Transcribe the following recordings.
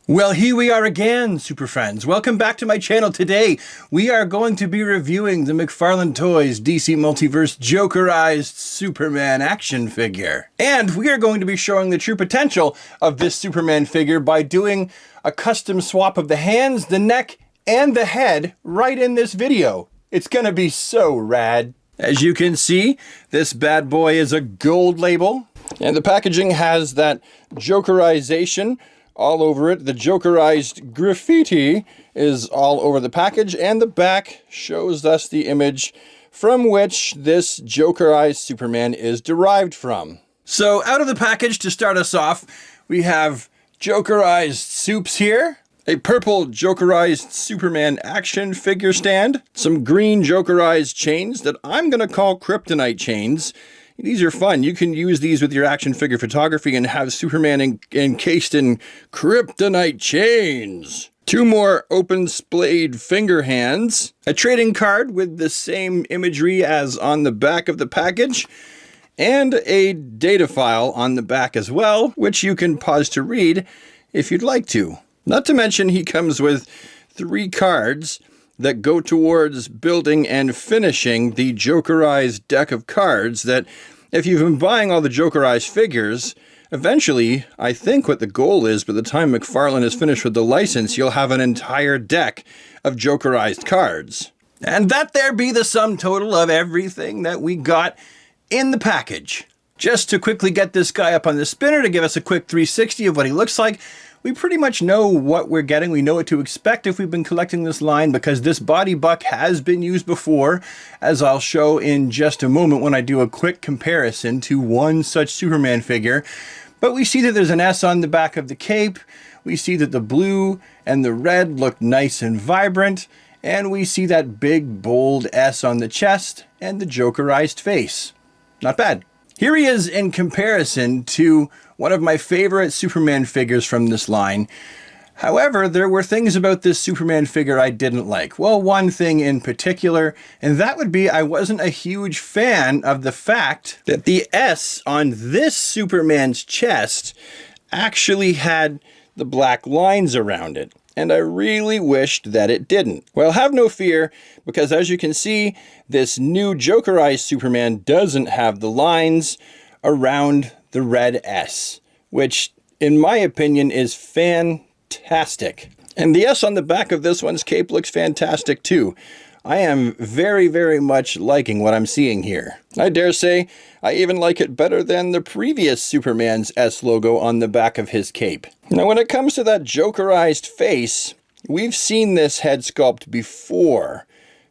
Well, here we are again, super friends. Welcome back to my channel. Today, we are going to be reviewing the McFarlane Toys DC Multiverse Jokerized Superman action figure. And we are going to be showing the true potential of this Superman figure by doing a custom swap of the hands, the neck, and the head right in this video. It's gonna be so rad. As you can see, this bad boy is a gold label, and the packaging has that Jokerization all over it. The Jokerized graffiti is all over the package, and the back shows us the image from which this Jokerized Superman is derived from. So out of the package, to start us off, we have Jokerized soups here, a purple Jokerized Superman action figure stand, some green Jokerized chains that I'm gonna call kryptonite chains. These are fun. You can use these with your action figure photography and have Superman encased in kryptonite chains. Two more open splayed finger hands. A trading card with the same imagery as on the back of the package. And a data file on the back as well, which you can pause to read if you'd like to. Not to mention he comes with 3 cards that go towards building and finishing the Jokerized deck of cards that, if you've been buying all the Jokerized figures, eventually, I think what the goal is, by the time McFarlane is finished with the license, you'll have an entire deck of Jokerized cards. And that there be the sum total of everything that we got in the package. Just to quickly get this guy up on the spinner to give us a quick 360 of what he looks like, we pretty much know what we're getting. We know what to expect if we've been collecting this line, because this body buck has been used before, as I'll show in just a moment when I do a quick comparison to one such Superman figure. But we see that there's an S on the back of the cape. We see that the blue and the red look nice and vibrant. And we see that big, bold S on the chest and the Jokerized face. Not bad. Here he is in comparison to one of my favorite Superman figures from this line. However, there were things about this Superman figure I didn't like. Well, one thing in particular, and that would be I wasn't a huge fan of the fact that the S on this Superman's chest actually had the black lines around it. And I really wished that it didn't. Well, have no fear, because as you can see, this new Jokerized Superman doesn't have the lines around the red S, which, in my opinion, is fantastic. And the S on the back of this one's cape looks fantastic too. I am very, very much liking what I'm seeing here. I dare say I even like it better than the previous Superman's S logo on the back of his cape. Now, when it comes to that Jokerized face, we've seen this head sculpt before.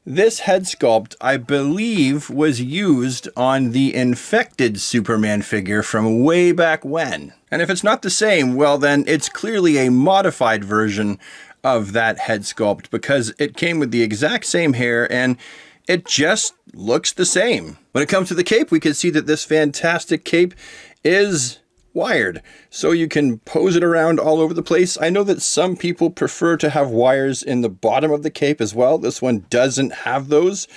This head sculpt, I believe, was used on the infected Superman figure from way back when. And if it's not the same, well then it's clearly a modified version of that head sculpt, because it came with the exact same hair and it just looks the same. When it comes to the cape, we can see that this fantastic cape is wired, so you can pose it around all over the place. I know that some people prefer to have wires in the bottom of the cape as well. This one doesn't have those,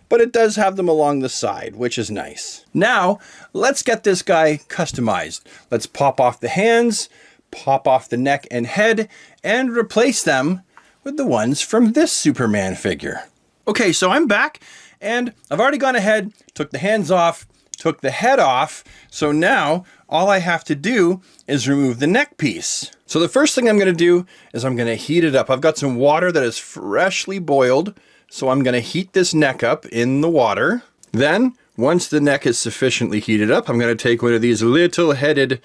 but it does have them along the side, which is nice. Now, let's get this guy customized. Let's pop off the hands, pop off the neck and head, and replace them with the ones from this Superman figure. Okay, so I'm back, and I've already gone ahead, took the hands off, took the head off, so now all I have to do is remove the neck piece. So the first thing I'm going to do is I'm going to heat it up. I've got some water that is freshly boiled, so I'm going to heat this neck up in the water. Then, once the neck is sufficiently heated up, I'm going to take one of these little-headed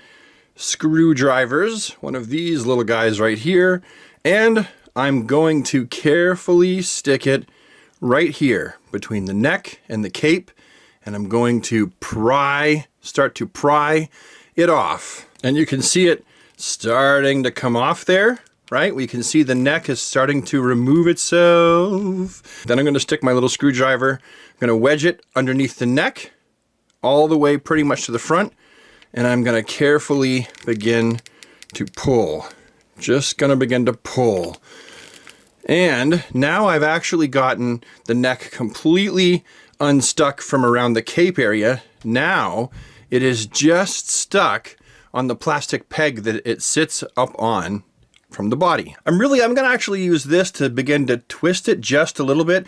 screwdrivers, one of these little guys right here, and I'm going to carefully stick it right here between the neck and the cape, and I'm going to start to pry it off. And you can see it starting to come off there, right? We can see the neck is starting to remove itself. Then I'm going to stick my little screwdriver, I'm going to wedge it underneath the neck, all the way pretty much to the front, and I'm going to carefully begin to pull. Just going to begin to pull. And now I've actually gotten the neck completely unstuck from around the cape area. Now it is just stuck on the plastic peg that it sits up on from the body. I'm going to actually use this to begin to twist it just a little bit,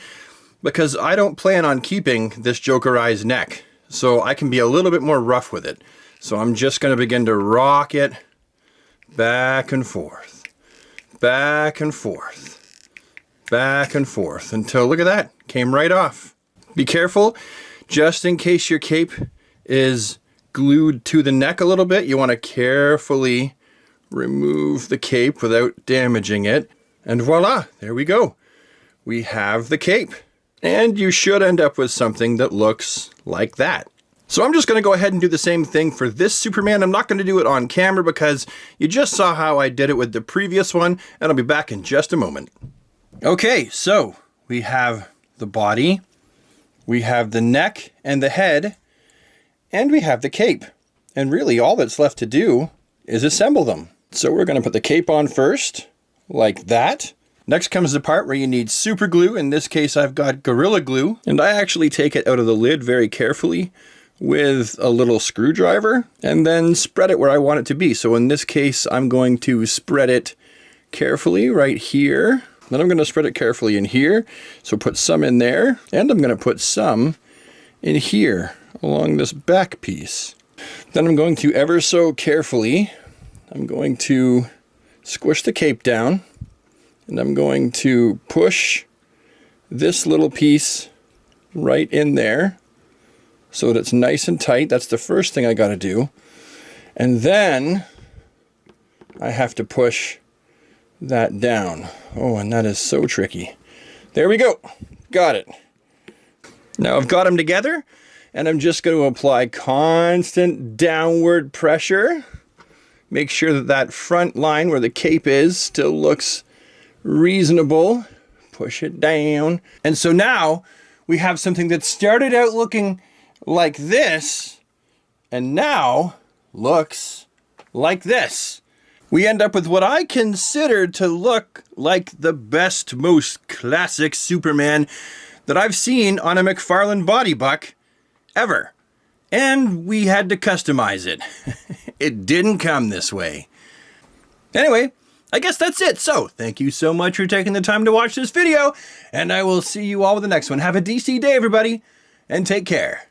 because I don't plan on keeping this Jokerized neck. So I can be a little bit more rough with it. So I'm just going to begin to rock it back and forth, back and forth, back and forth, until, look at that, came right off. Be careful, just in case your cape is glued to the neck a little bit, you want to carefully remove the cape without damaging it. And voila, there we go. We have the cape. And you should end up with something that looks like that. So I'm just going to go ahead and do the same thing for this Superman. I'm not going to do it on camera because you just saw how I did it with the previous one, and I'll be back in just a moment. Okay, so we have the body, we have the neck and the head, and we have the cape. And really all that's left to do is assemble them. So we're going to put the cape on first, like that. Next comes the part where you need super glue. In this case, I've got Gorilla Glue, and I actually take it out of the lid very carefully with a little screwdriver and then spread it where I want it to be. So in this case, I'm going to spread it carefully right here. Then I'm going to spread it carefully in here. So put some in there, and I'm going to put some in here along this back piece. Then I'm going to ever so carefully, I'm going to squish the cape down, and I'm going to push this little piece right in there so that it's nice and tight. That's the first thing I got to do. And then I have to push that down. Oh, and that is so tricky. There we go. Got it. Now I've got them together, and I'm just going to apply constant downward pressure. Make sure that that front line where the cape is still looks reasonable. Push it down. And so now we have something that started out looking like this and now looks like this. We end up with what I consider to look like the best, most classic Superman that I've seen on a McFarlane body buck ever. And we had to customize it. It didn't come this way. Anyway, I guess that's it. So, thank you so much for taking the time to watch this video, and I will see you all with the next one. Have a DC day, everybody, and take care.